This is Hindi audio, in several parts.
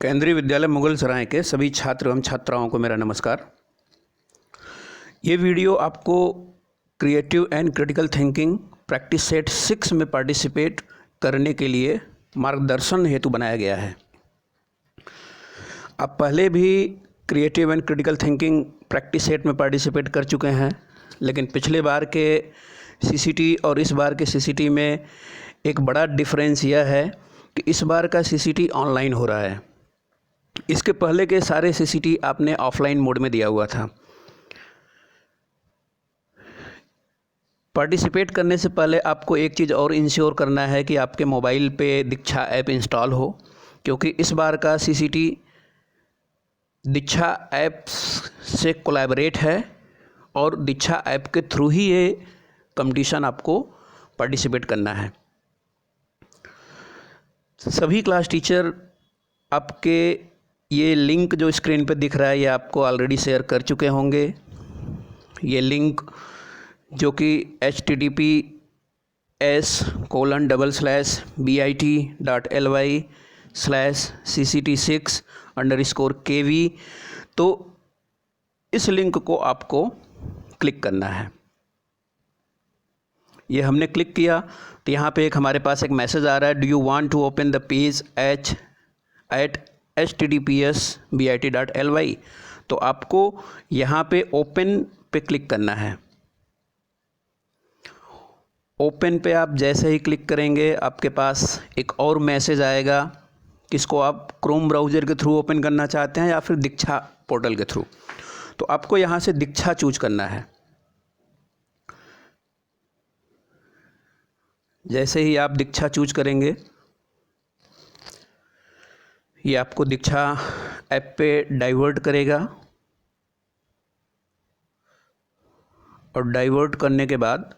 केंद्रीय विद्यालय मुगलसराय के सभी छात्र एवं छात्राओं को मेरा नमस्कार। ये वीडियो आपको creative and critical thinking practice set 6 में पार्टिसिपेट करने के लिए मार्गदर्शन हेतु बनाया गया है। आप पहले भी creative and critical thinking practice set में पार्टिसिपेट कर चुके हैं, लेकिन पिछले बार के सीसीटी और इस बार के सीसीटी में एक बड़ा डिफरेंस यह है कि इस बार का सीसीटी ऑनलाइन हो रहा है। इसके पहले के सारे सीसीटी आपने ऑफलाइन मोड में दिया हुआ था। पार्टिसिपेट करने से पहले आपको एक चीज़ और इंश्योर करना है कि आपके मोबाइल पे दीक्षा ऐप इंस्टॉल हो, क्योंकि इस बार का सीसीटी दीक्षा ऐप से कोलैबोरेट है और दीक्षा ऐप के थ्रू ही ये कंपटीशन आपको पार्टिसिपेट करना है। सभी क्लास टीचर आपके ये लिंक जो स्क्रीन पर दिख रहा है ये आपको ऑलरेडी शेयर कर चुके होंगे। ये लिंक जो कि https://bit.ly/cct6_kv, तो इस लिंक को आपको क्लिक करना है। ये हमने क्लिक किया तो यहाँ पे हमारे पास एक मैसेज आ रहा है, do you want to open the page at https://bit.ly। तो आपको यहाँ पे ओपन पे क्लिक करना है। ओपन पे आप जैसे ही क्लिक करेंगे आपके पास एक और मैसेज आएगा, किसको आप क्रोम ब्राउज़र के थ्रू ओपन करना चाहते हैं या फिर दीक्षा पोर्टल के थ्रू। तो आपको यहाँ से दीक्षा चूज करना है। जैसे ही आप दीक्षा चूज करेंगे ये आपको दीक्षा ऐप पे डाइवर्ट करेगा और डाइवर्ट करने के बाद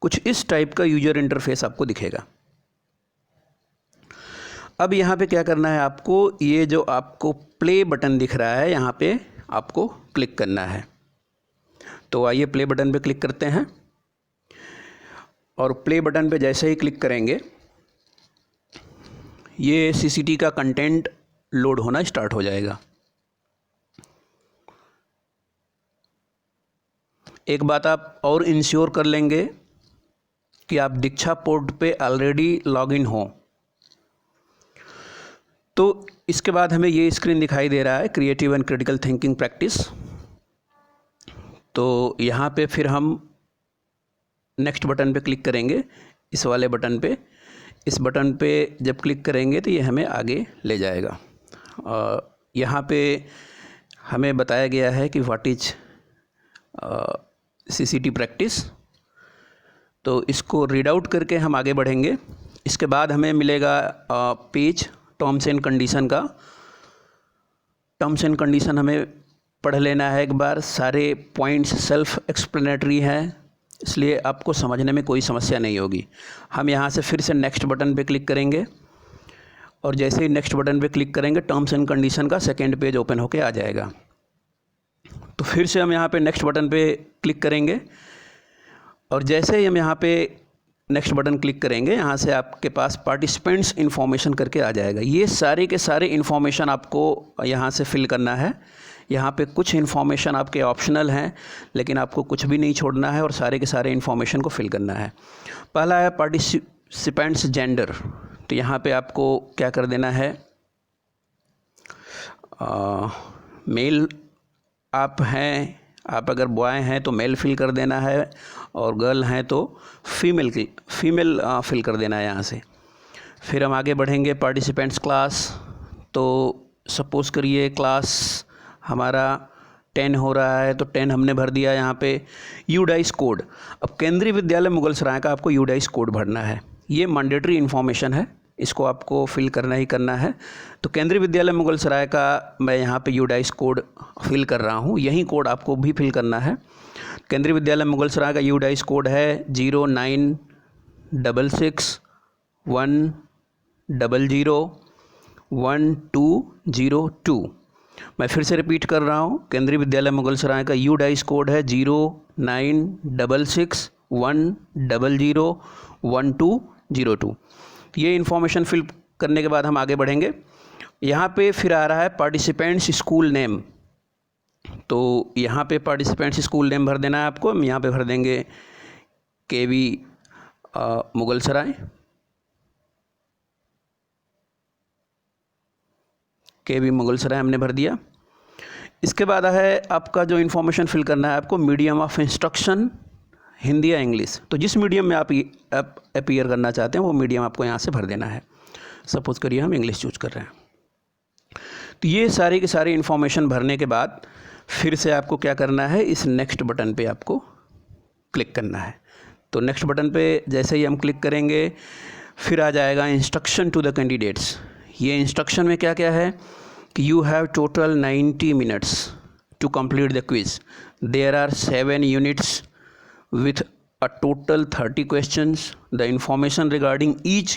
कुछ इस टाइप का यूजर इंटरफेस आपको दिखेगा। अब यहाँ पे क्या करना है, आपको ये जो आपको प्ले बटन दिख रहा है यहाँ पे आपको क्लिक करना है। तो आइए प्ले बटन पे क्लिक करते हैं और प्ले बटन पे जैसे ही क्लिक करेंगे ये सीसीटी का कंटेंट लोड होना स्टार्ट हो जाएगा। एक बात आप और इंश्योर कर लेंगे कि आप दीक्षा पोर्ट पे ऑलरेडी लॉगिन हो। तो इसके बाद हमें ये स्क्रीन दिखाई दे रहा है, creative and critical thinking practice. तो यहाँ पे फिर हम नेक्स्ट बटन पे क्लिक करेंगे, इस वाले बटन पे। इस बटन पे जब क्लिक करेंगे तो ये हमें आगे ले जाएगा। यहाँ पे हमें बताया गया है कि व्हाट इज सीसीटी प्रैक्टिस। तो इसको रीड आउट करके हम आगे बढ़ेंगे। इसके बाद हमें मिलेगा पेज टर्म्स एंड कंडीशन का। टर्म्स एंड कंडीशन हमें पढ़ लेना है एक बार। सारे पॉइंट्स सेल्फ एक्सप्लेनेटरी हैं, इसलिए आपको समझने में कोई समस्या नहीं होगी। हम यहाँ से फिर से नेक्स्ट बटन पे क्लिक करेंगे और जैसे ही नेक्स्ट बटन पे क्लिक करेंगे टर्म्स एंड कंडीशन का सेकेंड पेज ओपन होके आ जाएगा। तो फिर से हम यहाँ पे नेक्स्ट बटन पे क्लिक करेंगे और जैसे ही हम यहाँ पे नेक्स्ट बटन क्लिक करेंगे यहाँ से आपके पास पार्टिसिपेंट्स इन्फॉर्मेशन करके आ जाएगा। ये सारे के सारे इन्फॉर्मेशन आपको यहाँ से फिल करना है। यहाँ पे कुछ इन्फॉर्मेशन आपके ऑप्शनल हैं, लेकिन आपको कुछ भी नहीं छोड़ना है और सारे के सारे इन्फॉर्मेशन को फिल करना है। पहला है पार्टिसिपेंट्स जेंडर। तो यहाँ पे आपको क्या कर देना है, मेल आप हैं, आप अगर बॉय हैं तो मेल फिल कर देना है और गर्ल हैं तो फीमेल फिल कर देना है यहाँ से। फिर हम आगे बढ़ेंगे पार्टिसिपेंट्स क्लास। तो सपोज़ करिए क्लास हमारा 10 हो रहा है तो 10 हमने भर दिया यहाँ पे। यूडाइस कोड, अब केंद्रीय विद्यालय मुगलसराय का आपको यूडाइस कोड भरना है। ये मैंडेटरी इन्फॉर्मेशन है, इसको आपको फिल करना ही करना है। तो केंद्रीय विद्यालय मुगलसराय का मैं यहाँ पे यूडाइस कोड फिल कर रहा हूँ, यही कोड आपको भी फिल करना है। केंद्रीय विद्यालय मुगलसराय का यूडाइस कोड है 0966100102। मैं फिर से रिपीट कर रहा हूँ, केंद्रीय विद्यालय मुगलसराय का यूडाइस कोड है 0966100102। ये इन्फॉर्मेशन फिल करने के बाद हम आगे बढ़ेंगे। यहाँ पे फिर आ रहा है पार्टिसिपेंट्स स्कूल नेम। तो यहाँ पे पार्टिसिपेंट्स स्कूल नेम भर देना है आपको। हम यहाँ पे भर देंगे केवी मुगलसराय। केवी मुगलसराय हमने भर दिया। इसके बाद है आपका जो इन्फॉर्मेशन फिल करना है आपको, मीडियम ऑफ इंस्ट्रक्शन हिंदी या इंग्लिश। तो जिस मीडियम में आप अपीयर करना चाहते हैं वो मीडियम आपको यहाँ से भर देना है। सपोज करिए हम इंग्लिश चूज कर रहे हैं। तो ये सारी की सारी इन्फॉर्मेशन भरने के बाद फिर से आपको क्या करना है, इस नेक्स्ट बटन पे आपको क्लिक करना है। तो नेक्स्ट बटन पे जैसे ही हम क्लिक करेंगे फिर आ जाएगा इंस्ट्रक्शन टू द कैंडिडेट्स। ये इंस्ट्रक्शन में क्या क्या है कि you have total 90 minutes to complete the quiz. There are 7 units with a total 30 questions. The information regarding each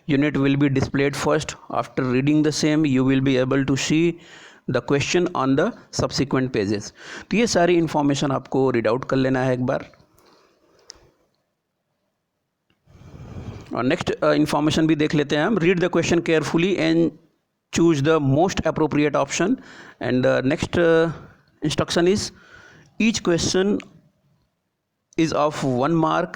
unit will be displayed first. After reading the same, you will be able to see the question on the subsequent pages. तो ये सारी information आपको read out कर लेना है एक बार। और next information भी देख लेते हैं हम। Read the question carefully and choose the most appropriate option. And the next instruction is each question is of 1 mark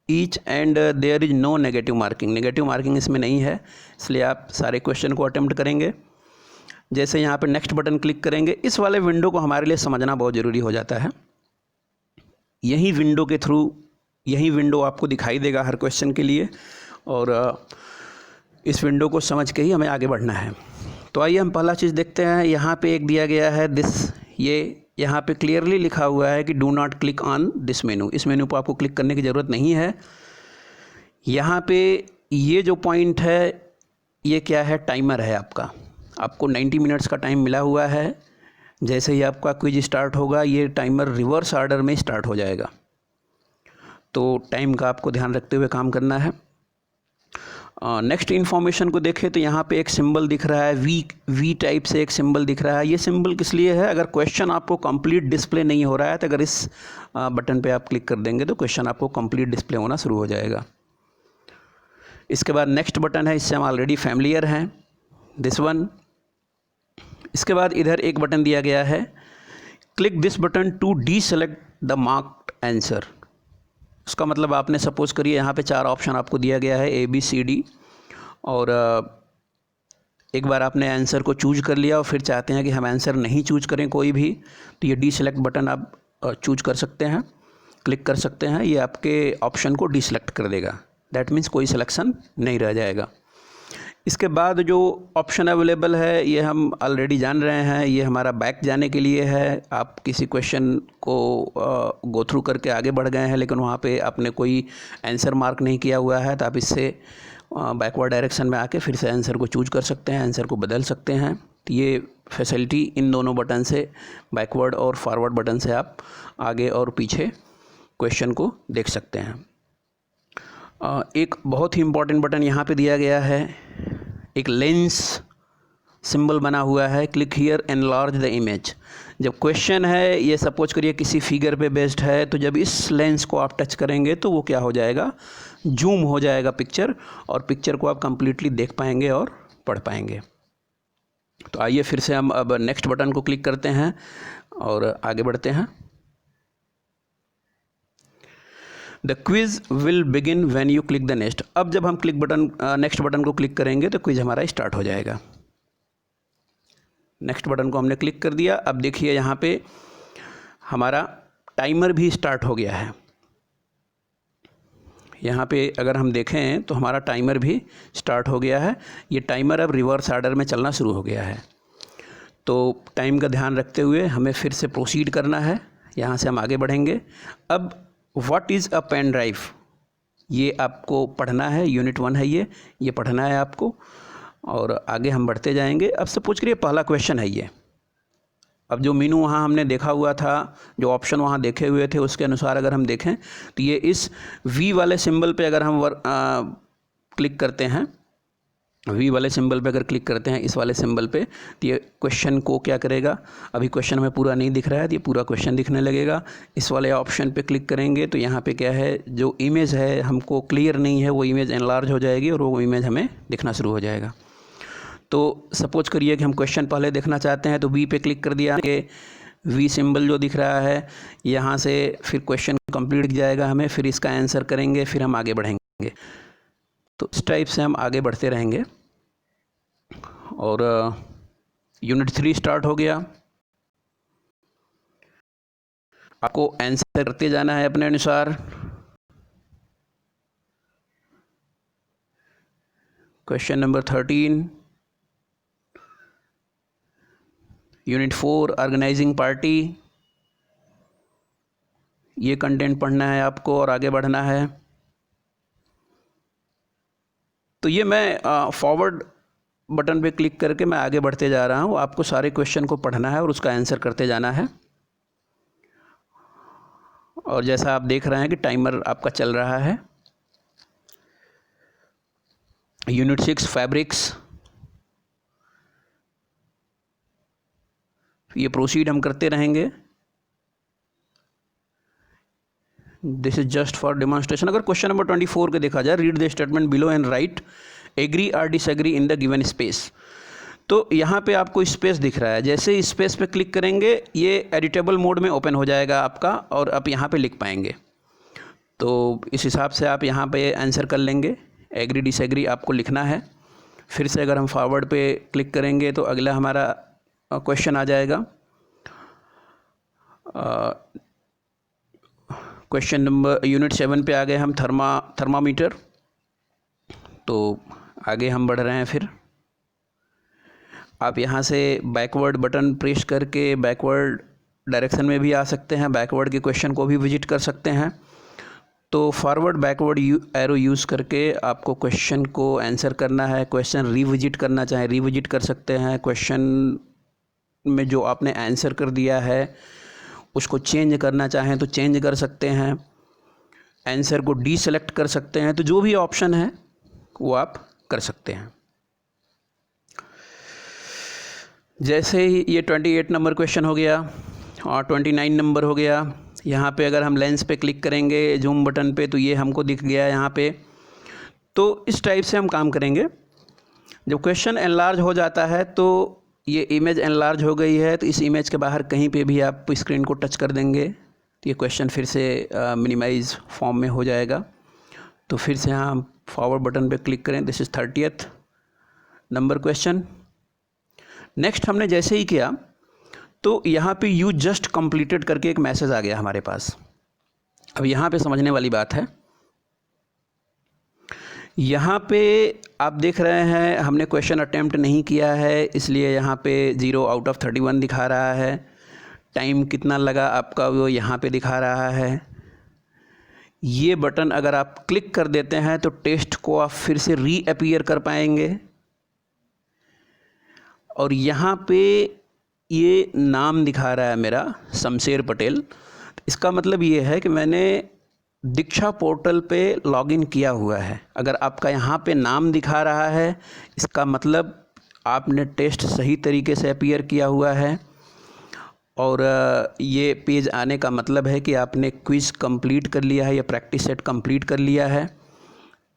each and there is no negative marking. Negative marking इसमें नहीं है, इसलिए आप सारे क्वेश्चन को अटेम्प्ट करेंगे। जैसे यहाँ पे नेक्स्ट बटन क्लिक करेंगे, इस वाले विंडो को हमारे लिए समझना बहुत ज़रूरी हो जाता है। यही विंडो के थ्रू, यही विंडो आपको दिखाई देगा हर क्वेश्चन के लिए, और इस विंडो को समझ के ही हमें आगे बढ़ना है। तो आइए हम पहला चीज़ देखते हैं। यहाँ पे एक दिया गया है दिस, ये यहाँ पे क्लियरली लिखा हुआ है कि do not click on this मेनू। इस मेनू पर आपको क्लिक करने की ज़रूरत नहीं है। यहाँ पे ये जो पॉइंट है ये क्या है, टाइमर है आपका। आपको 90 मिनट्स का टाइम मिला हुआ है। जैसे ही आपका क्विज स्टार्ट होगा ये टाइमर रिवर्स ऑर्डर में स्टार्ट हो जाएगा। तो टाइम का आपको ध्यान रखते हुए काम करना है। नेक्स्ट इन्फॉर्मेशन को देखें तो यहाँ पे एक सिंबल दिख रहा है, वी टाइप से एक सिंबल दिख रहा है। ये सिंबल किस लिए है, अगर क्वेश्चन आपको कंप्लीट डिस्प्ले नहीं हो रहा है तो अगर इस बटन पे आप क्लिक कर देंगे तो क्वेश्चन आपको कंप्लीट डिस्प्ले होना शुरू हो जाएगा। इसके बाद नेक्स्ट बटन है, इससे हम ऑलरेडी फैमिलियर हैं, दिस वन। इसके बाद इधर एक बटन दिया गया है, click this button to deselect the marked answer. उसका मतलब आपने सपोज करिए यहाँ पे 4 ऑप्शन आपको दिया गया है ABCD, और एक बार आपने आंसर को चूज कर लिया और फिर चाहते हैं कि हम आंसर नहीं चूज करें कोई भी, तो ये डीसेलेक्ट बटन आप चूज कर सकते हैं, क्लिक कर सकते हैं। ये आपके ऑप्शन को डीसेलेक्ट कर देगा। दैट मीन्स कोई सिलेक्शन नहीं रह जाएगा। इसके बाद जो ऑप्शन अवेलेबल है ये हम ऑलरेडी जान रहे हैं। ये हमारा बैक जाने के लिए है। आप किसी क्वेश्चन को गो थ्रू करके आगे बढ़ गए हैं लेकिन वहाँ पे आपने कोई आंसर मार्क नहीं किया हुआ है, तो आप इससे बैकवर्ड डायरेक्शन में आके फिर से आंसर को चूज कर सकते हैं, आंसर को बदल सकते हैं। तो ये फैसिलिटी इन दोनों बटन से, बैकवर्ड और फॉरवर्ड बटन से आप आगे और पीछे क्वेश्चन को देख सकते हैं। एक बहुत ही इम्पॉर्टेंट बटन यहाँ पे दिया गया है, एक लेंस सिंबल बना हुआ है, click here enlarge the image. जब क्वेश्चन है ये सपोज करिए किसी फिगर पे बेस्ड है, तो जब इस लेंस को आप टच करेंगे तो वो क्या हो जाएगा, जूम हो जाएगा पिक्चर, और पिक्चर को आप कंप्लीटली देख पाएंगे और पढ़ पाएंगे। तो आइए फिर से हम अब नेक्स्ट बटन को क्लिक करते हैं और आगे बढ़ते हैं। The quiz will begin when you click the next. अब जब हम नेक्स्ट बटन को क्लिक करेंगे तो क्विज हमारा स्टार्ट हो जाएगा। नेक्स्ट बटन को हमने क्लिक कर दिया। अब देखिए यहाँ पे हमारा टाइमर भी स्टार्ट हो गया है। यहाँ पे अगर हम देखें तो हमारा टाइमर भी स्टार्ट हो गया है। ये टाइमर अब रिवर्स ऑर्डर में चलना शुरू हो गया है। तो टाइम का ध्यान रखते हुए हमें फिर से प्रोसीड करना है। यहाँ से हम आगे बढ़ेंगे। अब what is a pen drive, ये आपको पढ़ना है, यूनिट 1 है ये पढ़ना है आपको, और आगे हम बढ़ते जाएंगे। अब से पूछ करिए पहला क्वेश्चन है ये। अब जो मीनू वहाँ हमने देखा हुआ था, जो ऑप्शन वहाँ देखे हुए थे, उसके अनुसार अगर हम देखें तो ये इस वी वाले सिंबल पे अगर हम क्लिक करते हैं वी वाले सिंबल पे अगर क्लिक करते हैं, इस वाले सिंबल पे, तो ये क्वेश्चन को क्या करेगा, अभी क्वेश्चन हमें पूरा नहीं दिख रहा है तो ये पूरा क्वेश्चन दिखने लगेगा। इस वाले ऑप्शन पे क्लिक करेंगे तो यहाँ पे क्या है, जो इमेज है हमको क्लियर नहीं है वो इमेज एनलार्ज हो जाएगी और वो इमेज हमें दिखना शुरू हो जाएगा। तो सपोज करिए कि हम क्वेश्चन पहले देखना चाहते हैं तो वी पे क्लिक कर दिया कि वी सिंबल जो दिख रहा है यहाँ से फिर क्वेश्चन कंप्लीट दिख जाएगा हमें, फिर इसका आंसर करेंगे, फिर हम आगे बढ़ेंगे। तो इस टाइप से हम आगे बढ़ते रहेंगे। और यूनिट 3 स्टार्ट हो गया। आपको आंसर करते जाना है अपने अनुसार। Question number 13, unit 4 organising party. ये कंटेंट पढ़ना है आपको और आगे बढ़ना है। तो ये मैं फॉरवर्ड बटन पे क्लिक करके मैं आगे बढ़ते जा रहा हूँ। आपको सारे क्वेश्चन को पढ़ना है और उसका आंसर करते जाना है। और जैसा आप देख रहे हैं कि टाइमर आपका चल रहा है। यूनिट 6 फैब्रिक्स, ये प्रोसीड हम करते रहेंगे। This is just for demonstration. अगर क्वेश्चन नंबर 24 के देखा जाए, read the statement below and write agree और disagree in the given space. तो यहाँ पे आपको स्पेस दिख रहा है, जैसे स्पेस पे क्लिक करेंगे ये एडिटेबल मोड में ओपन हो जाएगा आपका और आप यहाँ पे लिख पाएंगे। तो इस हिसाब से आप यहाँ पे आंसर कर लेंगे। एग्री डिसएग्री आपको लिखना है। फिर से अगर हम फॉरवर्ड पे क्लिक करेंगे तो अगला हमारा क्वेश्चन आ जाएगा। क्वेश्चन नंबर यूनिट 7 पे आ गए हम, थर्मामीटर। तो आगे हम बढ़ रहे हैं। फिर आप यहाँ से बैकवर्ड बटन प्रेस करके बैकवर्ड डायरेक्शन में भी आ सकते हैं, बैकवर्ड के क्वेश्चन को भी विजिट कर सकते हैं। तो फॉरवर्ड बैकवर्ड एरो यूज़ करके आपको क्वेश्चन को आंसर करना है। क्वेश्चन रिविजिट करना चाहें रिविजिट कर सकते हैं। क्वेश्चन में जो आपने आंसर कर दिया है उसको चेंज करना चाहें तो चेंज कर सकते हैं। आंसर को डीसेलेक्ट कर सकते हैं। तो जो भी ऑप्शन है वो आप कर सकते हैं। जैसे ही ये 28 नंबर क्वेश्चन हो गया और 29 नंबर हो गया। यहाँ पे अगर हम लेंस पे क्लिक करेंगे जूम बटन पे तो ये हमको दिख गया यहाँ पे। तो इस टाइप से हम काम करेंगे। जब क्वेश्चन एनलार्ज हो जाता है तो ये इमेज एनलार्ज हो गई है, तो इस इमेज के बाहर कहीं पे भी आप स्क्रीन को टच कर देंगे तो ये क्वेश्चन फिर से मिनिमाइज फॉर्म में हो जाएगा। तो फिर से हम फॉरवर्ड बटन पे क्लिक करें। This is 30th number question. Next हमने जैसे ही किया तो यहाँ पे यू जस्ट कंप्लीटेड करके एक मैसेज आ गया हमारे पास। अब यहाँ पे समझने वाली बात है। यहाँ पे आप देख रहे हैं हमने क्वेश्चन अटेम्प्ट नहीं किया है, इसलिए यहाँ पे 0 आउट ऑफ 31 दिखा रहा है। टाइम कितना लगा आपका वो यहाँ पे दिखा रहा है। ये बटन अगर आप क्लिक कर देते हैं तो टेस्ट को आप फिर से रीअपीयर कर पाएंगे। और यहाँ पे ये नाम दिखा रहा है मेरा शमशेर पटेल। इसका मतलब ये है कि मैंने दीक्षा पोर्टल पे लॉगिन किया हुआ है। अगर आपका यहाँ पे नाम दिखा रहा है इसका मतलब आपने टेस्ट सही तरीके से अपीयर किया हुआ है। और ये पेज आने का मतलब है कि आपने क्विज़ कंप्लीट कर लिया है या प्रैक्टिस सेट कंप्लीट कर लिया है।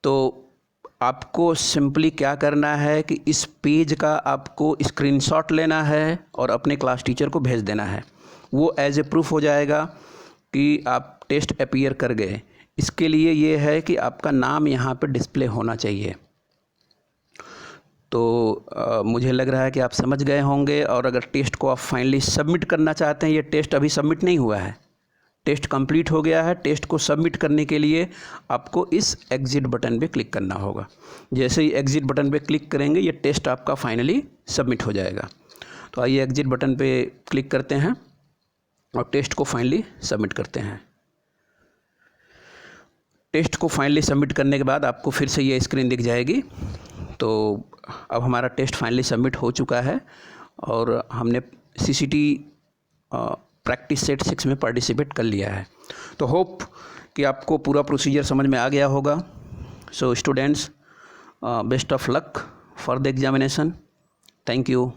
तो आपको सिंपली क्या करना है कि इस पेज का आपको स्क्रीनशॉट लेना है और अपने क्लास टीचर को भेज देना है। वो एज ए प्रूफ हो जाएगा कि आप टेस्ट अपीयर कर गए। इसके लिए ये है कि आपका नाम यहाँ पे डिस्प्ले होना चाहिए। तो मुझे लग रहा है कि आप समझ गए होंगे। और अगर टेस्ट को आप फाइनली सबमिट करना चाहते हैं, ये टेस्ट अभी सबमिट नहीं हुआ है, टेस्ट कंप्लीट हो गया है। टेस्ट को सबमिट करने के लिए आपको इस एग्ज़िट बटन पे क्लिक करना होगा। जैसे ही एग्ज़िट बटन पे क्लिक करेंगे ये टेस्ट आपका फाइनली सबमिट हो जाएगा। तो आइए एग्ज़िट बटन पे क्लिक करते हैं और टेस्ट को फाइनली सबमिट करते हैं। टेस्ट को फाइनली सबमिट करने के बाद आपको फिर से ये स्क्रीन दिख जाएगी। तो अब हमारा टेस्ट फाइनली सबमिट हो चुका है और हमने CCT प्रैक्टिस सेट 6 में पार्टिसिपेट कर लिया है। तो होप कि आपको पूरा प्रोसीजर समझ में आ गया होगा। So students, best of luck for the examination. Thank you.